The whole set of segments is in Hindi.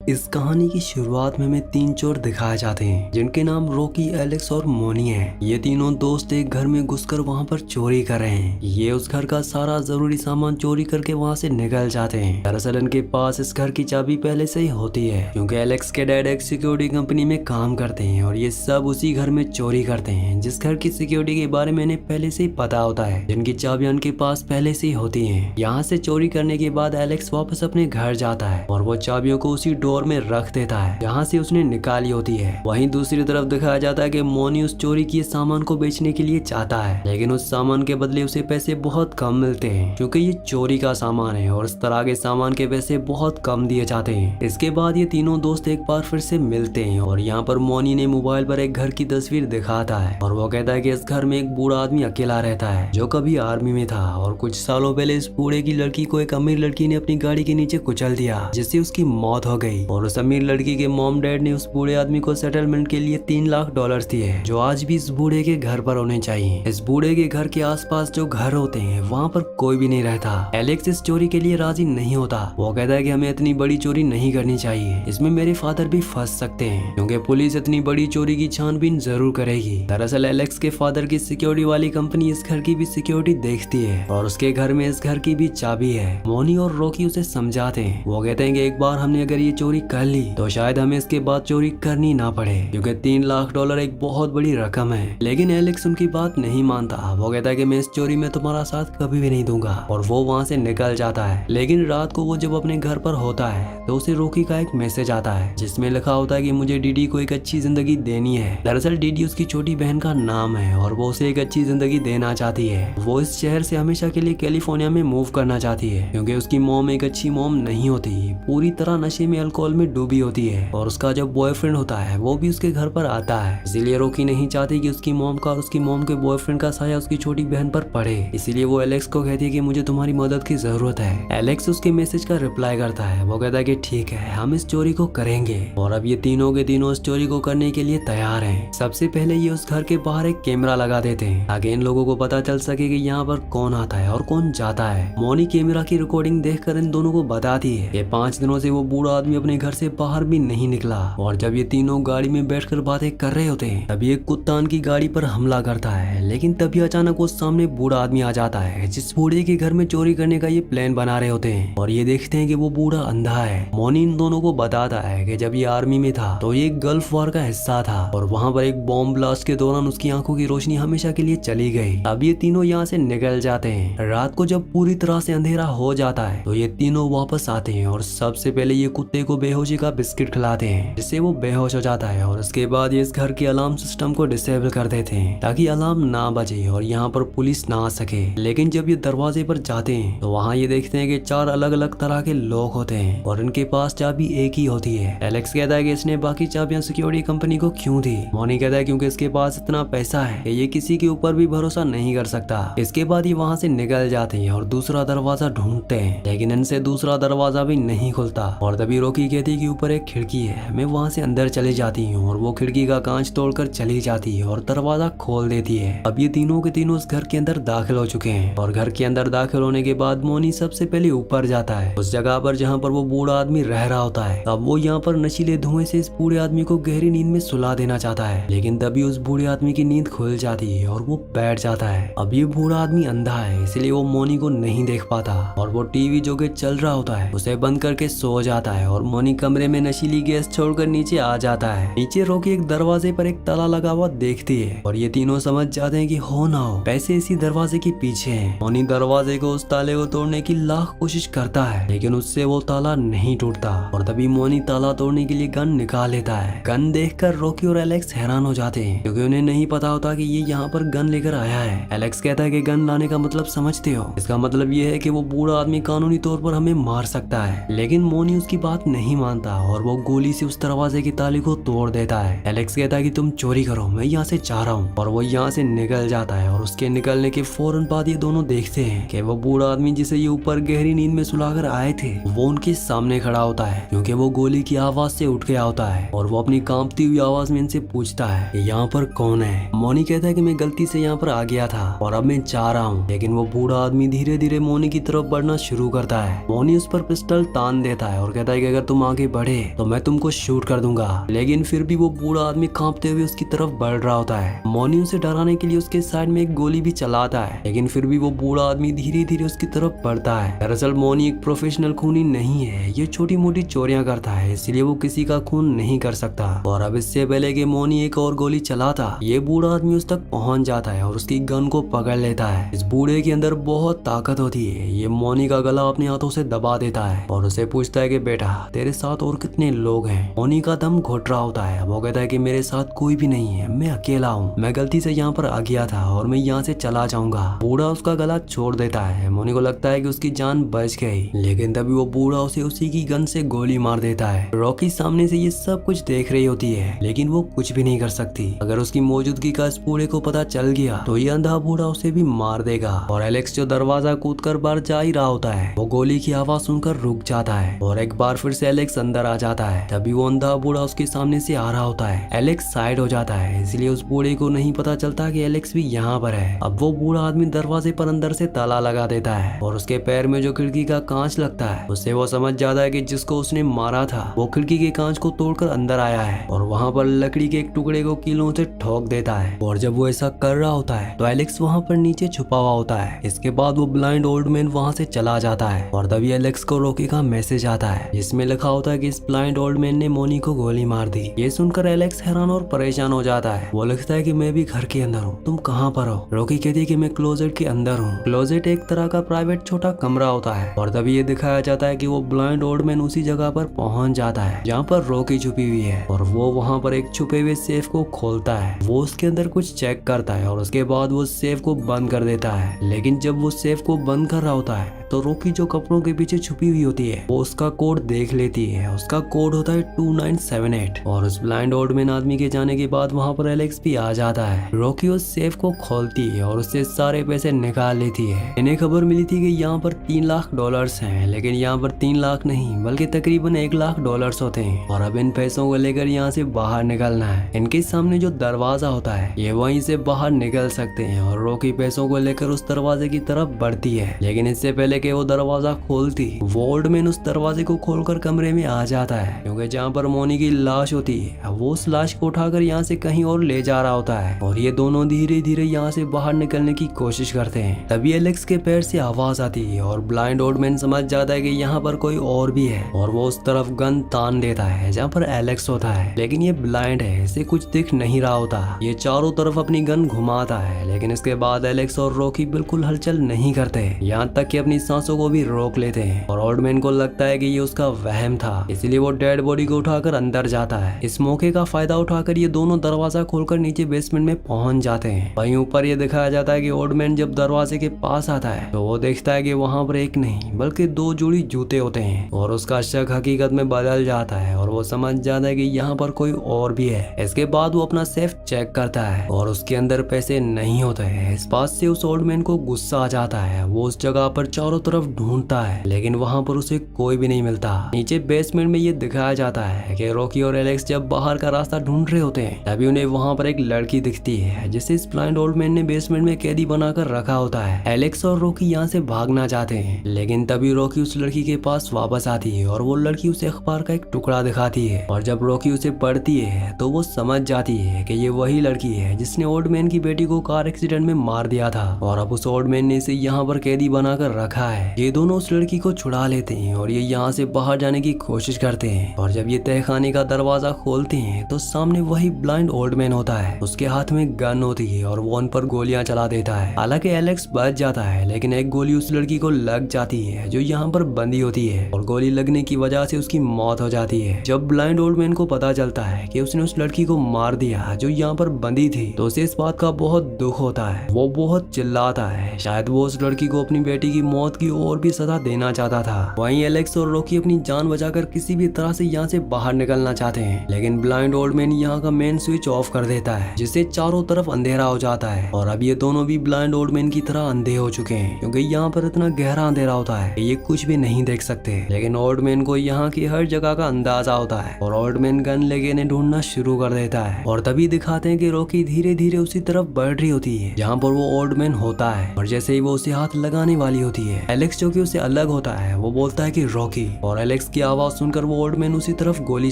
इस कहानी की शुरुआत में हमें तीन चोर दिखाए जाते हैं जिनके नाम रॉकी, एलेक्स और मोनी हैं। ये तीनों दोस्त एक घर में घुसकर वहां पर चोरी कर रहे हैं। ये उस घर का सारा जरूरी सामान चोरी करके वहां से निकल जाते हैं। दरअसल इनके पास इस घर की चाबी पहले से ही होती है क्योंकि एलेक्स के डैड एक सिक्योरिटी कंपनी में काम करते हैं और ये सब उसी घर में चोरी करते हैं जिस घर की सिक्योरिटी के बारे में इन्हें पहले से ही पता होता है, जिनकी चाबियां उनके पास पहले से ही होती है। यहाँ से चोरी करने के बाद एलेक्स वापस अपने घर जाता है और वो चाबियों को उसी डोर में रख देता है जहाँ से उसने निकाली होती है। वहीं दूसरी तरफ दिखाया जाता है कि मोनी उस चोरी किए सामान को बेचने के लिए चाहता है, लेकिन उस सामान के बदले उसे पैसे बहुत कम मिलते हैं क्योंकि ये चोरी का सामान है और इस तरह के सामान के पैसे बहुत कम दिए जाते हैं। इसके बाद ये तीनों दोस्त एक बार फिर से मिलते हैं और यहाँ पर मोनी ने मोबाइल पर एक घर की तस्वीर दिखाता है और वो कहता है कि इस घर में एक बूढ़ा आदमी अकेला रहता है जो कभी आर्मी में था और कुछ सालों पहले इस बूढ़े की लड़की को एक अमीर लड़की ने अपनी गाड़ी के नीचे कुचल दिया जिससे उसकी मौत हो गई। और उस अमीर लड़की के मॉम डैड ने उस बूढ़े आदमी को सेटलमेंट के लिए $3 लाख दिए जो आज भी इस बूढ़े के घर पर होने चाहिए। इस बूढ़े के घर के आसपास जो घर होते हैं वहाँ पर कोई भी नहीं रहता। एलेक्स इस चोरी के लिए राजी नहीं होता। वो कहता है कि हमें इतनी बड़ी चोरी नहीं करनी चाहिए, इसमें मेरे फादर भी फंस सकते हैं क्योंकि पुलिस इतनी बड़ी चोरी की छानबीन जरूर करेगी। दरअसल एलेक्स के फादर की सिक्योरिटी वाली कंपनी इस घर की भी सिक्योरिटी देखती है और उसके घर में इस घर की भी चाबी है। मोनी और रॉकी उसे समझाते हैं। वो कहते हैं कि एक बार हमने अगर ये चोरी कर ली तो शायद हमें इसके बाद चोरी करनी ना पड़े क्योंकि $3 लाख एक बहुत बड़ी रकम है। लेकिन एलेक्स उनकी बात नहीं मानता। वो कहता है कि मैं इस चोरी में तुम्हारा साथ कभी भी नहीं दूंगा और वो वहाँ से निकल जाता है। लेकिन रात को वो जब अपने घर पर होता है तो उसे रॉकी का एक मैसेज आता है जिसमें लिखा होता है कि मुझे डीडी को एक अच्छी जिंदगी देनी है। दरअसल डीडी उसकी छोटी बहन का नाम है और वो उसे एक अच्छी जिंदगी देना चाहती है। वो इस शहर से हमेशा के लिए कैलिफोर्निया में मूव करना चाहती है क्योंकि उसकी मॉम एक अच्छी मॉम नहीं होती, पूरी तरह नशे में, अल्कोहल में डूबी होती है और उसका जो बॉयफ्रेंड होता है वो भी उसके घर पर आता है। इसीलिए रॉकी नहीं चाहती कि उसकी मॉम का और उसकी मॉम के बॉयफ्रेंड का साया उसकी छोटी बहन पर पड़े। इसीलिए वो एलेक्स को कहती है कि मुझे तुम्हारी मदद की जरूरत है। एलेक्स उसके मैसेज का रिप्लाई करता है। वो कहता है कि ठीक है, हम इस चोरी को करेंगे। और अब ये तीनों के तीनों इस चोरी को करने के लिए तैयार हैं। सबसे पहले ये उस घर के बाहर एक कैमरा लगा देते हैं ताकि इन लोगों को पता चल सके कि यहाँ पर कौन आता है और कौन जाता है। मोनी कैमरा की रिकॉर्डिंग देखकर इन दोनों को बताती है कि 5 दिनों से वो बूढ़ा आदमी अपने घर से बाहर भी नहीं निकला। और जब ये तीनों गाड़ी में बैठकर बातें कर रहे होते हैं तभी एक कुत्ता उनकी गाड़ी पर हमला करता है। लेकिन तभी अचानक वो सामने बूढ़ा आदमी आ जाता है जिस बूढ़े के घर में चोरी करने का ये प्लान बना रहे होते हैं। और ये देखते हैं कि वो बूढ़ा अंधा है। मोनी इन दोनों को बताता है कि जब ये आर्मी में था तो ये गल्फ वॉर का हिस्सा था और वहाँ पर एक बॉम्ब ब्लास्ट के दौरान उसकी आंखों की रोशनी हमेशा के लिए चली गई। अब ये तीनों यहाँ से निकल जाते हैं। रात को जब पूरी तरह से अंधेरा हो जाता है तो ये तीनों वापस आते हैं और सबसे पहले ये कुत्ते को बेहोशी का बिस्किट खिलाते हैं जिससे वो बेहोश हो जाता है। और उसके बाद ये इस घर के अलार्म सिस्टम को डिसेबल कर देते हैं ताकि अलार्म ना बजे और यहाँ पर पुलिस ना आ सके। लेकिन जब ये दरवाजे पर जाते हैं तो वहाँ ये देखते हैं कि 4 अलग अलग तरह के लोग होते हैं और इनके पास चाबी एक ही होती है। एलेक्स कहता है कि इसने बाकी चाबियां सिक्योरिटी कंपनी को क्यों दी। मोनी कहता है क्योंकि इसके पास इतना पैसा है कि ये किसी के ऊपर भी भरोसा नहीं कर सकता। इसके बाद ये वहाँ से निकल जाते हैं और दूसरा दरवाजा ढूंढते हैं लेकिन इनसे दूसरा दरवाजा भी नहीं खुलता। और तभी रॉकी कहती है कि ऊपर एक खिड़की है, मैं वहाँ से अंदर चली जाती हूँ और वो खिड़की का कांच तोड़कर चली जाती है और दरवाजा खोल देती है। अब ये तीनों के तीनों उस घर के अंदर दाखिल हो चुके हैं और घर के अंदर दाखिल होने के बाद मोनी सबसे पहले ऊपर जाता है उस जगह पर जहाँ पर वो बूढ़ा आदमी रह रहा होता है। अब वो यहाँ पर नशीले धुएं से इस बूढ़े आदमी को गहरी नींद में सुला देना चाहता है लेकिन तभी उस बूढ़े आदमी की नींद खुल जाती है और वो बैठ जाता है। अब ये बूढ़ा आदमी अंधा है इसलिए वो मोनी को नहीं देख पाता और वो टीवी जो कि चल रहा होता है उसे बंद करके सो जाता है और मोनी कमरे में नशीली गैस छोड़कर नीचे आ जाता है। नीचे रॉकी एक दरवाजे पर एक ताला लगा हुआ देखती है और ये तीनों समझ जाते हैं कि हो ना हो पैसे इसी दरवाजे के पीछे हैं। मोनी दरवाजे को उस ताले को तोड़ने की लाख कोशिश करता है लेकिन उससे वो ताला नहीं टूटता। और तभी मोनी ताला तोड़ने के लिए गन निकाल लेता है। गन देखकर रॉकी और एलेक्स हैरान हो जाते हैं क्योंकि उन्हें नहीं पता होता कि ये यहाँ पर गन लेकर आया है। एलेक्स कहता है कि गन लाने का मतलब समझते हो, इसका मतलब ये है कि वो बूढ़ा आदमी कानूनी तौर पर हमें मार सकता है। लेकिन मोनी उसकी बात नहीं मानता और वो गोली से उस दरवाजे की ताले को तोड़ देता है। एलेक्स कहता है कि तुम चोरी करो, मैं यहाँ से जा रहा हूँ। और वो यहाँ से निकल जाता है और उसके निकलने के फौरन बाद ये दोनों देखते हैं कि वो बूढ़ा आदमी जिसे ये ऊपर गहरी नींद में सुलाकर आए थे वो उनके सामने खड़ा होता है क्योंकि वो गोली की आवाज से उठ गया होता है। और वो अपनी कांपती हुई आवाज में इनसे पूछता है कि यहाँ पर कौन है। मोनी कहता है कि मैं गलती से यहाँ पर आ गया था और अब मैं जा रहा हूँ। लेकिन वो बूढ़ा आदमी धीरे धीरे मोनी की तरफ बढ़ना शुरू करता है। मोनी उस पर पिस्टल तान देता है और कहता है कि अगर तुम आगे बढ़े तो मैं तुमको शूट कर दूंगा। लेकिन फिर भी वो बूढ़ा आदमी कांपते हुए उसकी तरफ बढ़ रहा होता है। मॉनी उसे डराने के लिए उसके साइड में एक गोली भी चलाता है, लेकिन फिर भी वो बूढ़ा आदमी धीरे धीरे उसकी तरफ बढ़ता है। दरअसल मॉनी एक प्रोफेशनल खूनी नहीं है, ये छोटी मोटी चोरियां करता है, इसलिए वो किसी का खून नहीं कर सकता। और अब इससे पहले कि मॉनी एक और गोली चलाता, ये बूढ़ा आदमी उस तक पहुंच जाता है और उसकी गन को पकड़ लेता है। इस बूढ़े के अंदर बहुत ताकत होती है। ये मॉनी का गला अपने हाथों से दबा देता है और उसे पूछता है कि बेटा तेरे साथ और कितने लोग हैं। मॉनी का दम घुट रहा होता है। वो कहता है कि मेरे साथ कोई भी नहीं है, मैं अकेला हूँ, मैं गलती से यहाँ पर आ गया था और मैं यहाँ से चला जाऊंगा। बूढ़ा उसका गला छोड़ देता है। मॉनी को लगता है कि उसकी जान बच गई, लेकिन तभी वो बूढ़ा उसे उसी की गन से गोली मार देता है। रॉकी सामने से ये सब कुछ देख रही होती है, लेकिन वो कुछ भी नहीं कर सकती। अगर उसकी मौजूदगी का इस बूढ़े को पता चल गया तो ये अंधा बूढ़ा उसे भी मार देगा। और एलेक्स जो दरवाजा कूदकर बाहर जा ही रहा होता है, वो गोली की आवाज सुनकर रुक जाता है और एक बार फिर से एलेक्स अंदर आ जाता है। तभी वो अंधा बूढ़ा उसके सामने से आ रहा होता है। एलेक्स साइड हो जाता है, इसलिए उस बूढ़े को नहीं पता चलता कि एलेक्स भी यहाँ पर है। अब वो बूढ़ा आदमी दरवाजे पर अंदर से ताला लगा देता है और उसके पैर में जो खिड़की का कांच लगता है, उससे वो समझ जाता है कि जिसको उसने मारा था वो खिड़की के कांच को तोड़कर अंदर आया है और वहाँ पर लकड़ी के एक टुकड़े को कीलों से ठोक देता है। और जब वो ऐसा कर रहा होता है तो एलेक्स वहाँ पर नीचे छुपा हुआ होता है। इसके बाद वो ब्लाइंड ओल्ड मैन वहाँ से चला जाता है और तभी एलेक्स को रॉकी का मैसेज आता है, जिसमें लिखा होता है कि इस ब्लाइंड ओल्ड मैन ने मॉनी को गोली मार दी। ये सुनकर एलेक्स हैरान और परेशान हो जाता है। वो लिखता है कि मैं भी घर के अंदर हूँ, तुम कहाँ पर हो? रॉकी कहती है कि मैं क्लोजेट के अंदर हूँ। क्लोजेट एक तरह का प्राइवेट छोटा कमरा होता है और तभी ये दिखाया जाता है कि वो ब्लाइंड ओल्ड मैन उसी जगह पर पहुंच जाता है जहाँ पर रॉकी छुपी हुई है और वो वहाँ पर एक छुपे हुए सेफ को खोलता है। वो उसके अंदर कुछ चेक करता है और उसके बाद वो सेफ को बंद कर देता है। लेकिन जब वो सेफ को बंद कर रहा होता है तो रॉकी जो कपड़ों के पीछे छुपी हुई होती है वो उसका कोड देख लेती है। उसका कोड होता है 2978 और उस ब्लाइंड ओल्ड मैन आदमी के जाने के बाद वहाँ पर एलेक्स भी आ जाता है। रॉकी उस सेफ को खोलती है और उससे सारे पैसे निकाल लेती है। इन्हें खबर मिली थी कि यहाँ पर $3 लाख हैं, लेकिन यहाँ पर 3 लाख नहीं बल्कि तकरीबन $1 लाख होते हैं और अब इन पैसों को लेकर यहाँ से बाहर निकलना है। इनके सामने जो दरवाजा होता है ये वहीं से बाहर निकल सकते हैं और रॉकी पैसों को लेकर उस दरवाजे की तरफ बढ़ती है। लेकिन इससे पहले कि वो दरवाजा खोलती, वो ओल्ड मैन उस दरवाजे को खोलकर कमरे में आ जाता है, क्योंकि जहाँ पर मॉनी की लाश होती है वो उस लाश को उठाकर यहाँ से कहीं और ले जा रहा होता है और ये दोनों धीरे धीरे यहाँ से बाहर निकलने की कोशिश करते हैं। तभी एलेक्स के पैर से आवाज आती है और ब्लाइंड ओल्ड मैन समझ जाता है कि यहाँ पर कोई और भी है और वो उस तरफ गन तान देता है जहाँ पर एलेक्स होता है। लेकिन ये ब्लाइंड है, इसे कुछ दिख नहीं रहा होता। ये चारों तरफ अपनी गन घुमाता है, लेकिन इसके बाद एलेक्स और रॉकी बिल्कुल हलचल नहीं करते, यहाँ तक कि अपनी सांसों को भी रोक लेते हैं। और ओल्ड मैन को लगता है कि ये उसका वहम था, इसलिए वो डेड बॉडी को उठाकर अंदर जाता है। इस मौके का फायदा उठाकर ये दोनों दरवाजा खोलकर नीचे बेसमेंट में पहुंच जाते हैं। वहीं ऊपर ये दिखाया जाता है कि ओल्ड मैन जब दरवाजे के पास आता है तो वो देखता है कि वहाँ पर एक नहीं बल्कि 2 जोड़ी जूते होते हैं और उसका शक हकीकत में बदल जाता है और वो समझ जाता है कि यहाँ पर कोई और भी है। इसके बाद वो अपना सेफ चेक करता है और उसके अंदर पैसे नहीं होते हैं। इस बात से उस ओल्ड मैन को गुस्सा आ जाता है। वो उस जगह पर चारों तरफ ढूंढता है, लेकिन वहाँ पर उसे कोई भी नहीं मिलता। नीचे बेसमेंट में ये दिखाया जाता है कि रॉकी और एलेक्स जब बाहर का रास्ता ढूंढ रहे होते हैं तभी उन्हें वहाँ पर एक लड़की दिखती है जिसे इस ब्लाइंड ओल्ड मैन ने बेसमेंट में कैदी बनाकर रखा होता है। एलेक्स और रॉकी यहाँ से भागना चाहते हैं, लेकिन तभी रॉकी उस लड़की के पास वापस आती है और वो लड़की उसे अखबार का एक टुकड़ा दिखाती है और जब रॉकी उसे पढ़ती है तो वो समझ जाती है कि ये वही लड़की है जिसने ओल्ड मैन की बेटी को कार एक्सीडेंट में मार दिया था और अब उस ओल्ड मैन ने इसे यहाँ पर कैदी बनाकर रखा है। ये दोनों उस लड़की को छुड़ा लेते हैं और ये यहाँ से बाहर जाने की कोशिश करते हैं और जब ये तहखाने का दरवाजा खोलते हैं तो सामने वही ब्लाइंड ओल्ड मैन होता है। उसके हाथ में गन होती है और वो उन पर गोलियां चला देता है। हालांकि एलेक्स बच जाता है, लेकिन एक गोली उस लड़की को लग जाती है जो यहाँ पर बंदी होती है और गोली लगने की वजह से उसकी मौत हो जाती है। जब ब्लाइंड ओल्ड मैन को पता चलता है कि उसने उस लड़की को मार दिया जो यहाँ पर बंदी थी तो उसे इस बात का बहुत दुख होता है। वो बहुत चिल्लाता है, शायद वो उस लड़की को अपनी बेटी की मौत की और भी सजा देना चाहता था। वहीं एलेक्स और रॉकी अपनी जान बचाकर किसी भी तरह से यहाँ से बाहर निकलना चाहते हैं, लेकिन ब्लाइंड ओल्ड मैन यहाँ का मेन स्विच ऑफ कर देता है जिससे चारों तरफ अंधेरा हो जाता है और अब ये दोनों भी ब्लाइंड ओल्ड मैन की तरह अंधे हो चुके हैं, क्योंकि यहाँ पर इतना गहरा अंधेरा होता है कि ये कुछ भी नहीं देख सकते। लेकिन ओल्ड मैन को यहाँ की हर जगह का अंदाजा होता है और ओल्ड मैन गन लेके इन्हें ढूंढना शुरू कर देता है। और तभी दिखाते हैं कि रॉकी धीरे धीरे उसी तरफ बढ़ रही होती है जहाँ पर वो ओल्ड मैन होता है। और जैसे ही वो उसे हाथ लगाने वाली होती है, एलेक्स जो कि उससे अलग होता है वो बोलता है कि रॉकी, और एलेक्स की आवाज सुनकर वो ओल्ड मैन उसी तरफ गोली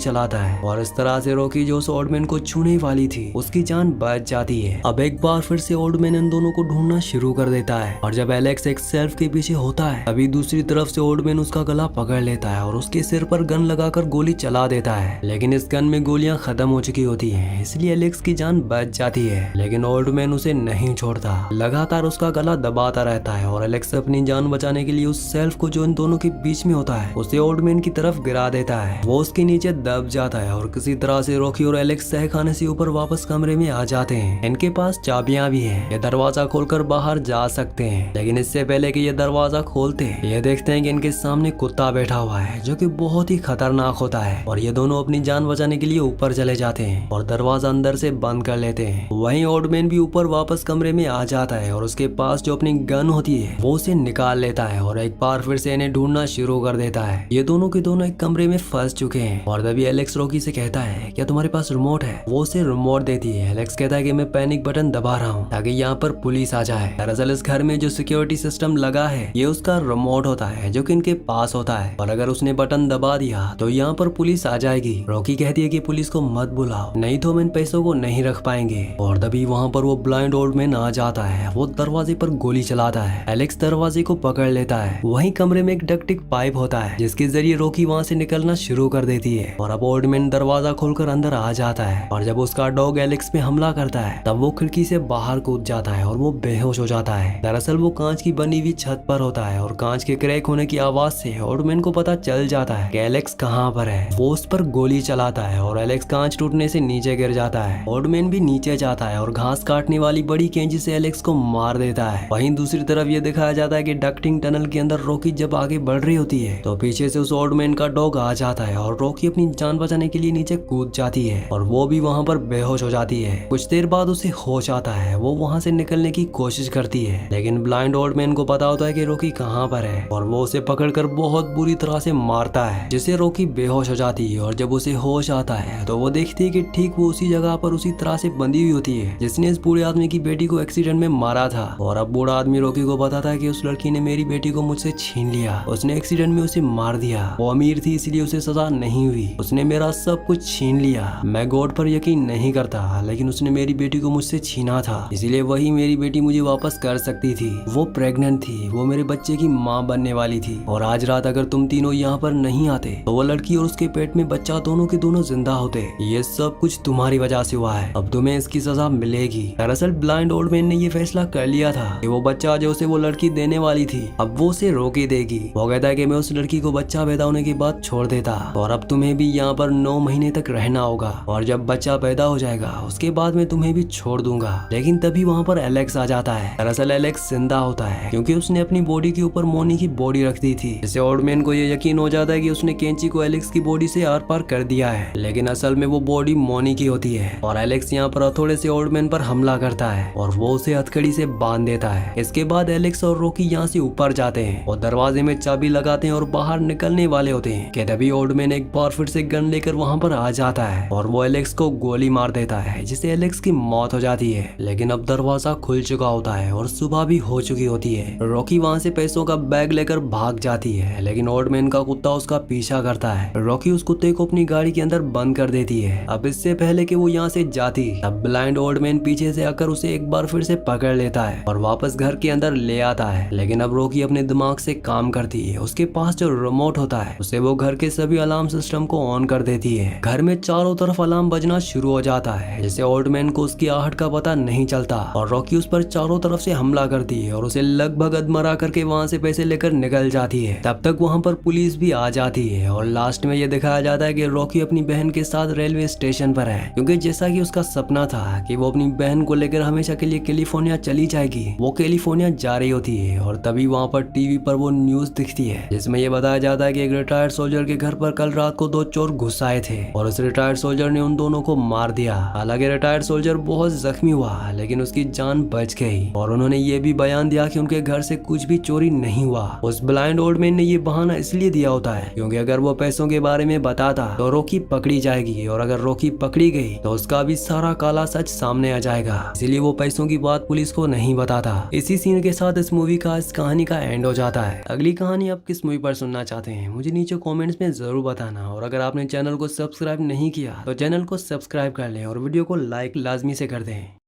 चलाता है और इस तरह से रॉकी जो उस ओल्ड मैन को छूने वाली थी उसकी जान बच जाती है। अब एक बार फिर से ओल्ड मैन इन दोनों को ढूंढना शुरू कर देता है और जब एलेक्स एक शेल्फ के पीछे होता है तभी दूसरी तरफ से ओल्ड मैन उसका गला पकड़ लेता है और उसके सिर पर गन लगाकर गोली चला देता है। लेकिन इस गन में गोलियां खत्म हो चुकी होती हैं, इसलिए एलेक्स की जान बच जाती है। लेकिन ओल्ड मैन उसे नहीं छोड़ता, लगातार उसका गला दबाता रहता है और एलेक्स अपनी जान बचाने के लिए उस शेल्फ को जो इन दोनों के बीच में होता है उसे ओल्ड मैन की तरफ गिरा देता है। वो उसके नीचे दब जाता है और किसी तरह से रॉकी और एलेक्स तह खाने से ऊपर वापस कमरे में आ जाते हैं। इनके पास चाबियां भी हैं, ये दरवाजा खोलकर बाहर जा सकते हैं। लेकिन इससे पहले कि ये दरवाजा खोलते ये देखते हैं कि इनके सामने कुत्ता बैठा हुआ है जो कि बहुत ही खतरनाक होता है और ये दोनों अपनी जान बचाने के लिए ऊपर चले जाते हैं और दरवाजा अंदर से बंद कर लेते हैं। वहीं ओल्ड मैन भी ऊपर वापस कमरे में आ जाता है और उसके पास जो अपनी गन होती है वो उसे निकाल लेता है और एक बार फिर से इन्हें ढूंढना शुरू कर देता है। ये दोनों के दोनों एक कमरे में फंस चुके हैं और तभी एलेक्स रॉकी से कहता है क्या तुम्हारे पास रिमोट है? वो उसे रिमोट देती है। एलेक्स कहता है कि मैं पैनिक बटन दबा रहा हूँ ताकि यहाँ पर पुलिस आ जाए। दरअसल इस घर में जो सिक्योरिटी सिस्टम लगा है ये उसका रिमोट होता है जो कि इनके पास होता है और अगर उसने बटन दबा दिया तो यहाँ पर पुलिस आ जाएगी। रॉकी कहती है कि पुलिस को मत बुलाओ नहीं तो हम इन पैसों को नहीं रख पाएंगे। और तभी वहाँ पर वो ब्लाइंड ओल्ड मैन आ जाता है, वो दरवाजे पर गोली चलाता है। एलेक्स दरवाजे को पकड़ लेता है। वहीं कमरे में एक डक्टिक पाइप होता है जिसके जरिए रॉकी वहाँ से निकलना शुरू कर देती है और अब ओल्ड मैन दरवाजा खोलकर अंदर आ जाता है और जब उसका डॉग एलेक्स पे हमला करता है तब वो खिड़की से बाहर कूद जाता है और वो बेहोश हो जाता है। दरअसल वो कांच की बनी हुई छत पर होता है और कांच के क्रैक होने की आवाज से ओल्ड मैन को पता चल जाता है कि एलेक्स कहाँ पर है। वो उस पर गोली चलाता है और एलेक्स कांच टूटने से नीचे गिर जाता है। ओल्ड मैन भी नीचे जाता है और घास काटने वाली बड़ी कैंची से एलेक्स को मार देता है। वहीं दूसरी तरफ ये दिखाया जाता है कि डक्टिंग टनल के अंदर रॉकी जब आगे बढ़ रही होती है तो पीछे से उस ओल्ड मैन का डॉग आ जाता है और रॉकी अपनी जान बचाने के लिए नीचे कूद जाती है और वो भी वहाँ पर बेहोश हो जाती है। कुछ देर बाद उसे होश आता है, वो वहाँ से निकलने की कोशिश करती है लेकिन ब्लाइंड ओल्ड मैन को पता होता है कि रॉकी कहाँ पर है और वो उसे पकड़कर बहुत बुरी तरह से मारता है जिससे रॉकी बेहोश हो जाती है। और जब उसे होश आता है तो वो देखती है कि ठीक वो उसी जगह पर उसी तरह से बंधी हुई होती है जिसने इस बूढ़े आदमी की बेटी को एक्सीडेंट में मारा था। और अब बूढ़ा आदमी रॉकी को बताता है कि उस लड़की ने मेरी बेटी को मुझसे छीन लिया, उसने एक्सीडेंट में उसे मार दिया, वो अमीर थी इसलिए उसे सजा नहीं हुई, उसने मेरा सब कुछ छीन लिया। मैं गॉड पर यकीन नहीं करता लेकिन उसने मेरी बेटी को मुझसे छीना था इसलिए वही मेरी बेटी मुझे वापस कर सकती थी। वो प्रेग्नेंट थी, वो मेरे बच्चे की माँ बनने वाली थी और आज रात अगर तुम तीनों यहाँ पर नहीं आते तो वो लड़की और उसके पेट में बच्चा दोनों के दोनों जिंदा होते। ये सब कुछ तुम्हारी वजह से हुआ है, अब तुम्हें इसकी सजा मिलेगी। दरअसल ब्लाइंड ओल्ड मैन ने ये फैसला कर लिया था कि वो बच्चा जो उसे वो लड़की देने वाली थी अब वो उसे रोके देगी। वो कहता है कि मैं उस लड़की को बच्चा पैदा होने के बाद छोड़ देता और अब तुम्हें भी यहाँ पर 9 महीने तक रहना होगा और जब बच्चा पैदा हो जाएगा उसके बाद मैं तुम्हें भी छोड़ दूंगा। लेकिन तभी वहाँ पर एलेक्स आ जाता है। दरअसल एलेक्स जिंदा होता है क्योंकि उसने अपनी बॉडी के ऊपर मोनी की बॉडी रख दी थी, जिससे ओल्ड मैन को ये यकीन हो जाता है कि उसने कैंची को एलेक्स की बॉडी से आर पार कर दिया है। लेकिन असल में वो बॉडी मोनी की होती है और एलेक्स यहाँ पर हथौड़े से ओल्ड मैन पर हमला करता है और वो उसे हथकड़ी से बांध देता है। इसके बाद एलेक्स और रॉकी यहाँ से ऊपर जाते हैं और दरवाजे में चाबी लगाते हैं और बाहर निकलने वाले होते हैं कि तभी ओल्ड मैन एक बार फिर से गन लेकर वहाँ पर आ जाता है और वो एलेक्स को गोली मार देता है जिससे एलेक्स की मौत हो जाती है। लेकिन अब दरवाजा खुल चुका होता है और सुबह भी हो चुकी होती है। रॉकी वहाँ से पैसों का बैग लेकर भाग जाती है लेकिन ओल्ड मैन का कुत्ता उसका पीछा करता है। रॉकी उस कुत्ते को अपनी गाड़ी के अंदर बंद कर देती है। अब इससे पहले कि वो यहाँ से जाती तब ब्लाइंड ओल्ड मैन पीछे से आकर उसे एक बार फिर से पकड़ लेता है और वापस घर के अंदर ले आता है। लेकिन अब रॉकी अपने दिमाग से काम करती है, उसके पास जो रिमोट होता है उसे वो घर के सभी अलार्म सिस्टम को ऑन कर देती है। घर में चारों तरफ अलार्म बजना शुरू हो जाता है जिससे ओल्ड मैन को उसकी आहट का पता नहीं चलता और रॉकी उस पर चारों तरफ से हमला करती है और उसे लगभग अधमरा करके वहाँ से पैसे लेकर निकल जाती है। तब तक वहाँ पर पुलिस भी आ जाती है और लास्ट में ये दिखाया जाता है कि रॉकी अपनी बहन के साथ रेलवे स्टेशन पर है क्योंकि जैसा कि उसका सपना था कि वो अपनी बहन को लेकर हमेशा के लिए कैलिफोर्निया चली जाएगी, वो कैलिफोर्निया जा रही होती है। और तभी वहाँ पर टीवी पर वो न्यूज दिखती है जिसमें ये बताया जाता है कि एक रिटायर्ड सोल्जर के घर पर कल रात को 2 चोर घुस आए थे और उस रिटायर्ड सोल्जर ने उन दोनों को मार दिया। हालांकि रिटायर्ड सोल्जर बहुत जख्मी हुआ लेकिन उसकी जान बच गई और उन्होंने ये भी बयान दिया कि उनके घर से कुछ भी चोरी नहीं हुआ। उस ब्लाइंड ओल्ड मैन ने ये बहाना इसलिए दिया होता है क्योंकि अगर वो पैसों के बारे में उन्हें बताता तो रॉकी पकड़ी जाएगी, और अगर रॉकी पकड़ी गई तो उसका भी सारा काला सच सामने आ जाएगा। इसीलिए वो पैसों की बात पुलिस को नहीं बताता। इसी सीन के साथ इस मूवी का, इस कहानी का एंड हो जाता है। अगली कहानी आप किस मूवी पर सुनना चाहते हैं मुझे नीचे कमेंट्स में जरूर बताना, और अगर आपने चैनल को सब्सक्राइब नहीं किया तो चैनल को सब्सक्राइब कर लें और वीडियो को लाइक लाजमी से कर दें।